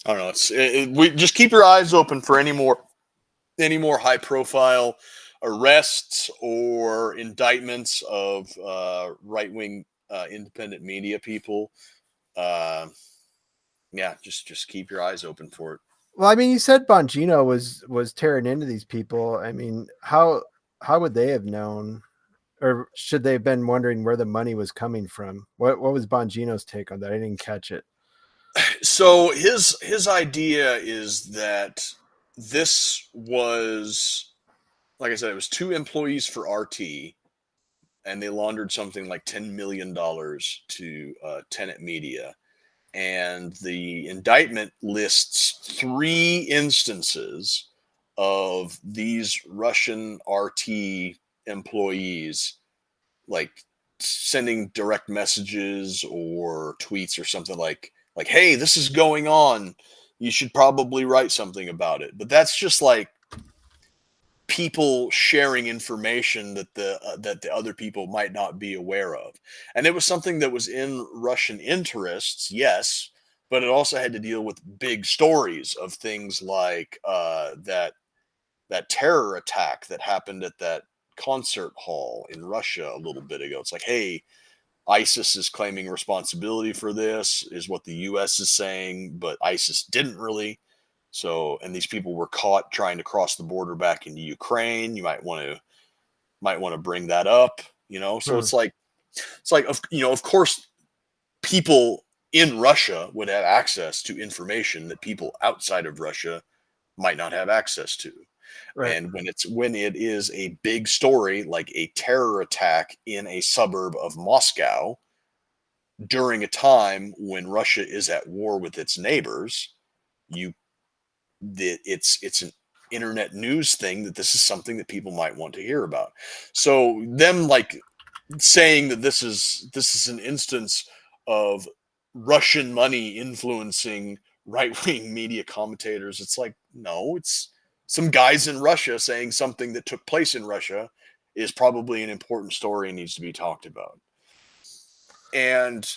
I don't know. We just keep your eyes open for any more high profile arrests or indictments of right-wing independent media people. Yeah, just keep your eyes open for it. Well, I mean, you said Bongino was tearing into these people. I mean, how would they have known, or should they have been wondering where the money was coming from? What was Bongino's take on that? I didn't catch it. So his idea is that this was, like I said, it was 2 employees for RT, and they laundered something like $10 million to Tenet Media. And the indictment lists 3 instances of these Russian RT employees, like sending direct messages or tweets or something like, hey, this is going on. You should probably write something about it. But that's just like people sharing information that the other people might not be aware of. And it was something that was in Russian interests, yes, but it also had to deal with big stories of things like that terror attack that happened at that concert hall in Russia a little bit ago. It's like, hey, ISIS is claiming responsibility for this, is what the US is saying, but ISIS didn't really. So, and these people were caught trying to cross the border back into Ukraine. You might want to bring that up, So it's like, of course, people in Russia would have access to information that people outside of Russia might not have access to. Right. And when it is a big story, like a terror attack in a suburb of Moscow during a time when Russia is at war with its neighbors, you it's an internet news thing that this is something that people might want to hear about. So them like saying that this is an instance of Russian money influencing right-wing media commentators. It's like, no, it's some guys in Russia saying something that took place in Russia is probably an important story and needs to be talked about. And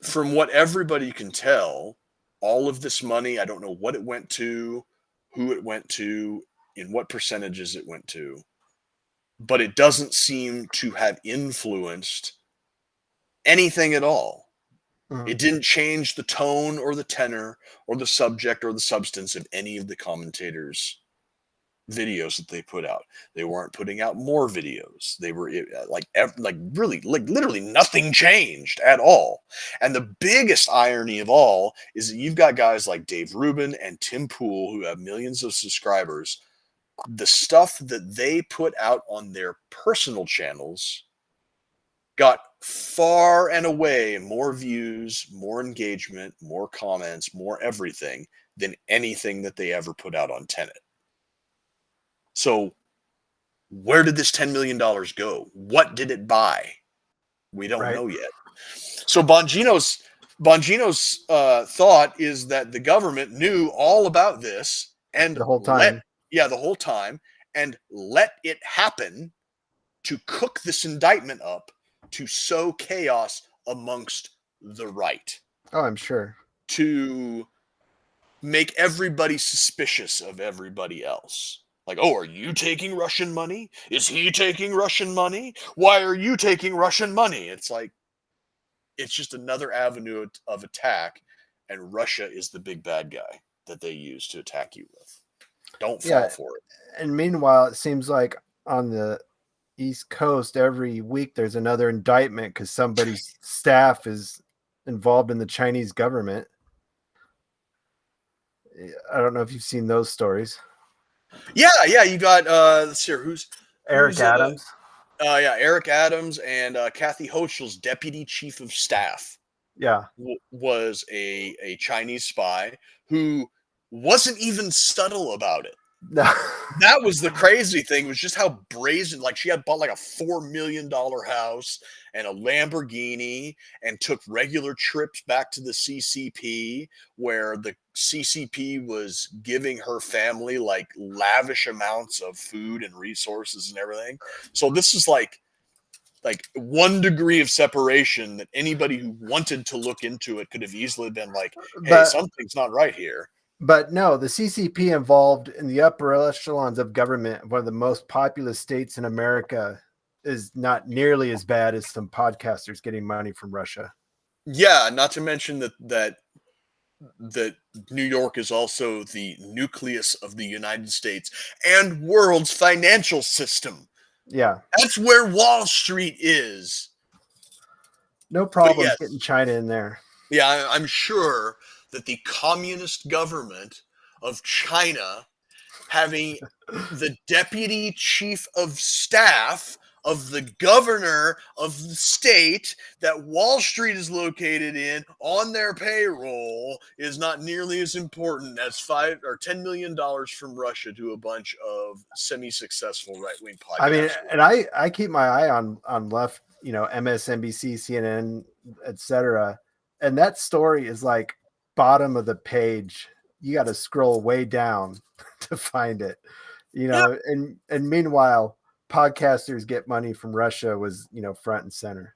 from what everybody can tell, all of this money, I don't know what it went to, who it went to, in what percentages it went to, but it doesn't seem to have influenced anything at all. Mhm. It didn't change the tone or the tenor or the subject or the substance of any of the commentators' videos that they put out. They weren't putting out more videos. They were like really like literally nothing changed at all. And the biggest irony of all is that you've got guys like Dave Rubin and Tim Pool who have millions of subscribers. The stuff that they put out on their personal channels got far and away more views, more engagement, more comments, more everything than anything that they ever put out on Tenet. So, where did this $10 million go? What did it buy? We don't Right. know yet. So Bongino's thought is that the government knew all about this and The whole time. the whole time, and let it happen to cook this indictment up to sow chaos amongst the right, Oh, I'm sure. to make everybody suspicious of everybody else. Like, oh, are you taking Russian money? Is he taking Russian money? Why are you taking Russian money? It's like, it's just another avenue of attack, and Russia is the big bad guy that they use to attack you with. Don't fall Yeah. for it. And meanwhile, it seems like on the East Coast, every week there's another indictment because somebody's staff is involved in the Chinese government. I don't know if you've seen those stories. Yeah, you got let's see here, Eric who's Adams. yeah, Eric Adams and Kathy Hochul's deputy chief of staff Yeah. was a Chinese spy who wasn't even subtle about it. No. That was the crazy thing, was just how brazen. Like, she had bought like a $4 million house and a Lamborghini and took regular trips back to the CCP, where the CCP was giving her family like lavish amounts of food and resources and everything. So this is like 1 degree of separation that anybody who wanted to look into it could have easily been like, hey, But something's not right here. But no, the CCP involved in the upper echelons of government, one of the most populous states in America, is not nearly as bad as some podcasters getting money from Russia. Yeah, not to mention that New York is also the nucleus of the United States and world's financial system. Yeah. That's where Wall Street is. No But problems yes, getting China in there. yeah, I'm sure that the communist government of China, having the deputy chief of staff of the governor of the state that Wall Street is located in on their payroll, is not nearly as important as $5 or $10 million from Russia to a bunch of semi-successful right-wing podcasters. I mean, and I keep my eye on left, MSNBC, CNN, etc. And that story is like bottom of the page. You got to scroll way down to find it. Yeah. And meanwhile, podcasters get money from Russia was, front and center.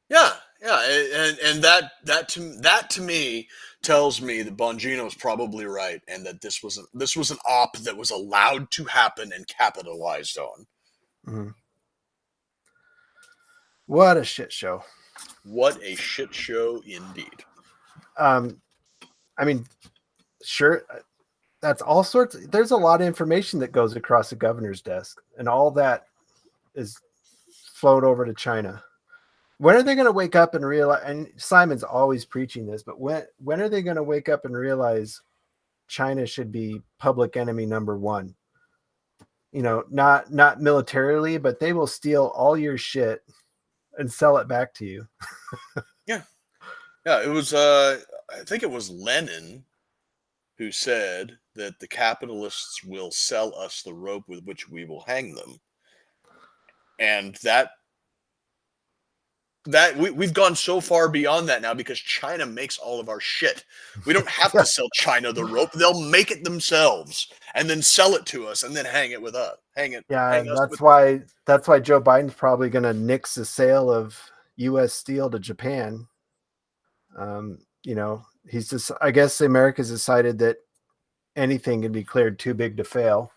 Yeah, and that to me tells me that Bongino's probably right, and that this was an op that was allowed to happen and capitalized on. Mm-hmm. What a shit show! What a shit show indeed. I mean, sure, that's all sorts. There's a lot of information that goes across the governor's desk, and all that is flowed over to China. When are they going to wake up and realize? And Simon's always preaching this, but when are they going to wake up and realize China should be public enemy number one. Not militarily, but they will steal all your shit and sell it back to you. Yeah. It was I think it was Lenin who said that the capitalists will sell us the rope with which we will hang them. And we've gone so far beyond that now because China makes all of our shit. We don't have to sell China the rope. They'll make it themselves and then sell it to us and then hang it with us. Hang us That's with why Joe Biden's probably going to nix the sale of U.S. steel to Japan. He's just, I guess America's decided that anything can be cleared too big to fail.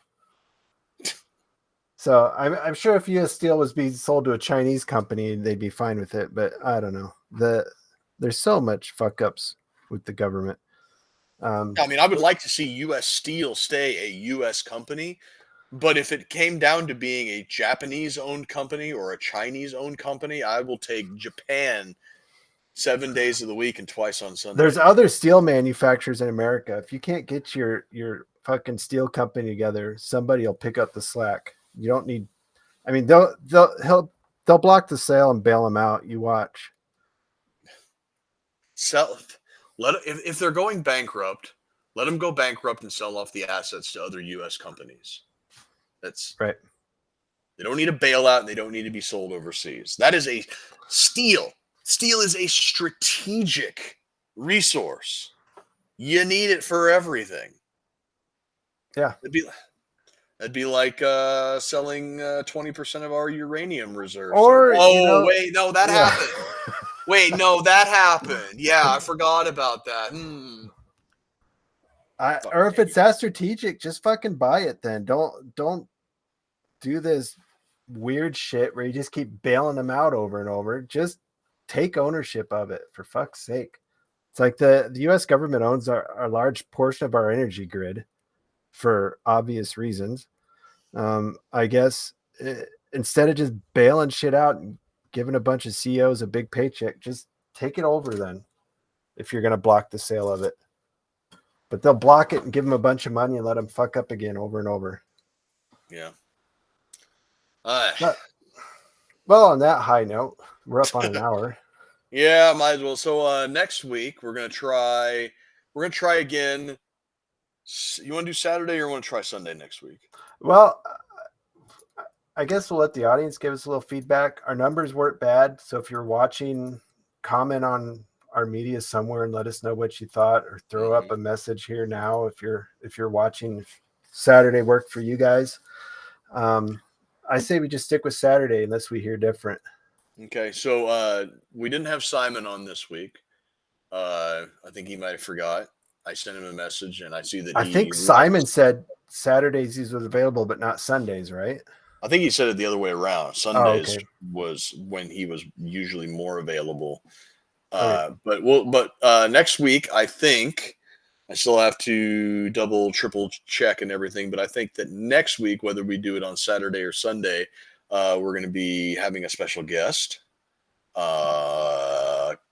So I'm sure if U.S. steel was being sold to a Chinese company, they'd be fine with it. But I don't know. There's so much fuck ups with the government. I mean, I would like to see U.S. Steel stay a U.S. company, but if it came down to being a Japanese-owned company or a Chinese-owned company, I will take Japan 7 days of the week and twice on Sunday. There's other steel manufacturers in America. If you can't get your fucking steel company together, somebody will pick up the slack. You don't need. I mean, they'll block the sale and bail them out. You watch. If they're going bankrupt, let them go bankrupt and sell off the assets to other U.S. companies. That's right. They don't need a bailout and they don't need to be sold overseas. That is a steel. Steel is a strategic resource. You need it for everything. Yeah. It'd be like selling 20% of our uranium reserves. Wait, no, that happened. Wait, no, that happened. Yeah, I forgot about that. Or if it's that strategic, just fucking buy it then. Don't do this weird shit where you just keep bailing them out over and over. Just take ownership of it, for fuck's sake. It's like the U.S. government owns a large portion of our energy grid for obvious reasons. I guess instead of just bailing shit out and giving a bunch of CEOs a big paycheck, just take it over then if you're going to block the sale of it. But they'll block it and give them a bunch of money and let them fuck up again over and over. Yeah. Well, on that high note, we're up on an hour. Yeah, might as well. So next week we're gonna try again. You want to do Saturday or want to try Sunday next week? Well, I guess we'll let the audience give us a little feedback. Our numbers weren't bad, so if you're watching, comment on our media somewhere and let us know what you thought, or throw up a message here now if you're watching. If Saturday worked for you guys. I say we just stick with Saturday unless we hear different. Okay, so we didn't have Simon on this week. I think he might have forgot. I sent him a message, and I see that I think Simon said Saturdays he was available, but not Sundays, right? I think he said it the other way around. Sundays was when he was usually more available. But next week, I think I still have to double, triple check and everything. But I think that next week, whether we do it on Saturday or Sunday, we're going to be having a special guest,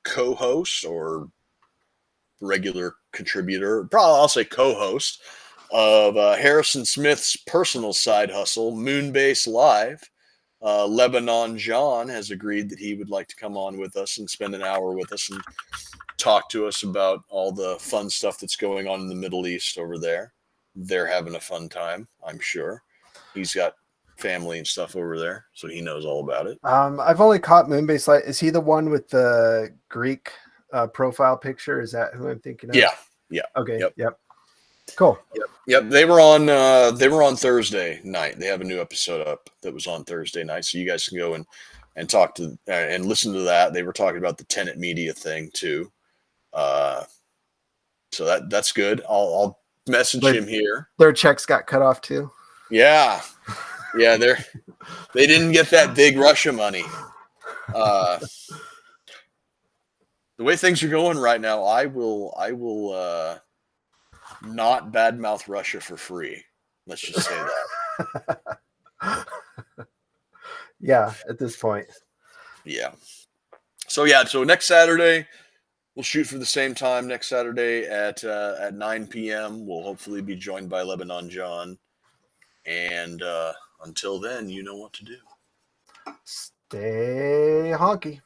co-host or regular contributor. Probably I'll say co-host of Harrison Smith's personal side hustle, Moonbase Live. Lebanon John has agreed that he would like to come on with us and spend an hour with us and talk to us about all the fun stuff that's going on in the Middle East over there. They're having a fun time, I'm sure. He's got family and stuff over there, so he knows all about it. I've only caught Moonbase Live. Is he the one with the Greek profile picture? Is that who I'm thinking of? Yeah. Okay. Yep. Cool. Yep. They were on Thursday night. They have a new episode up that was on Thursday night, so you guys can go and talk to and listen to that. They were talking about the Tenet Media thing too. So that's good. I'll message him here. Their checks got cut off too. Yeah. They didn't get that big Russia money. The way things are going right now, I will not badmouth Russia for free. Let's just say that. Yeah, at this point. Yeah. So next Saturday, We'll shoot for the same time next Saturday at 9 p.m. We'll hopefully be joined by Lebanon John. And until then, you know what to do. Stay honky.